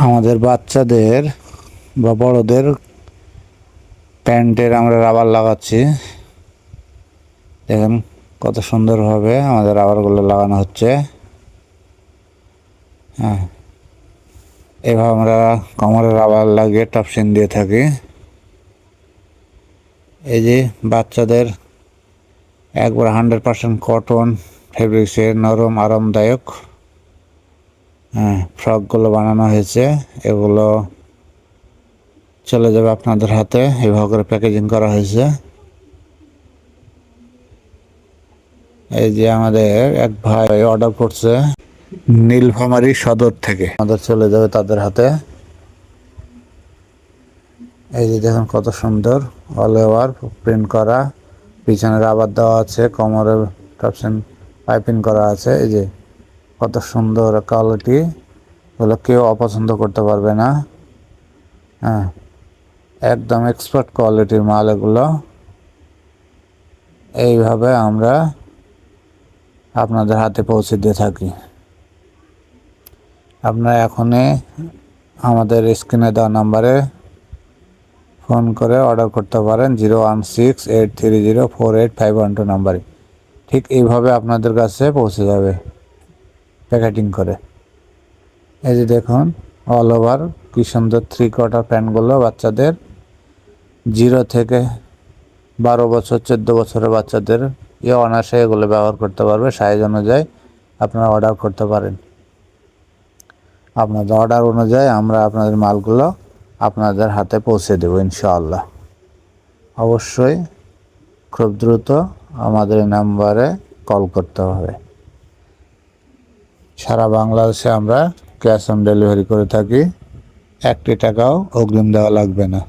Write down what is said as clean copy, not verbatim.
আমাদের বাচ্চাদের বা বড়দের প্যান্টের আমরা রাবার লাগাচ্ছি। দেখেন কত সুন্দরভাবে আমাদের রাবারগুলো লাগানো হচ্ছে। হ্যাঁ, এভাবে আমরা কোমরে রাবার লাগিয়ে টপসিন দিয়ে থাকি। এই যে বাচ্চাদের একবার 100% কটন ফেব্রিক্সের নরম আরামদায়ক ফ্রকগুলো বানানো হয়েছে। এগুলো চলে যাবে আপনাদের হাতে, এভাবে করে প্যাকেজিং করা হয়েছে। এই যে আমাদের এক ভাই অর্ডার করছে নীলফামারী সদর থেকে, আমাদের চলে যাবে তাদের হাতে। এই যে দেখুন কত সুন্দর অল ওভার প্রিন্ট করা, পিছনে রাবার দেওয়া আছে, কোমরে টপসিন পাইপিং করা আছে। এই যে কত সুন্দর কোয়ালিটি, এগুলো কেউ অপছন্দ করতে পারবে না। হ্যাঁ, একদম এক্সপার্ট কোয়ালিটির মাল এগুলো। এইভাবে আমরা আপনাদের হাতে পৌঁছে দিয়ে থাকি। আপনারা এখনই আমাদের স্ক্রিনে দেওয়া নাম্বারে ফোন করে অর্ডার করতে পারেন, 016-830-48512 নাম্বারে। ঠিক এইভাবে আপনাদের কাছে পৌঁছে যাবে প্যাকেটিং করে। এই যে দেখুন অল ওভার কি সুন্দর 3/4 প্যান্টগুলো বাচ্চাদের, 0 থেকে 12 বছর 14 বছরের বাচ্চাদের অনায়াসে এগুলো ব্যবহার করতে পারবে। সাইজ অনুযায়ী আপনারা অর্ডার করতে পারেন। আপনাদের অর্ডার অনুযায়ী আমরা আপনাদের মালগুলো আপনাদের হাতে পৌঁছে দেব ইনশাআল্লাহ। অবশ্যই খুব দ্রুত আমাদের এই নাম্বারে কল করতে হবে। সারা বাংলাদেশে আমরা ক্যাশ অন ডেলিভারি করে থাকি, 1 টাকাও অগ্রিম দেওয়া লাগবে না।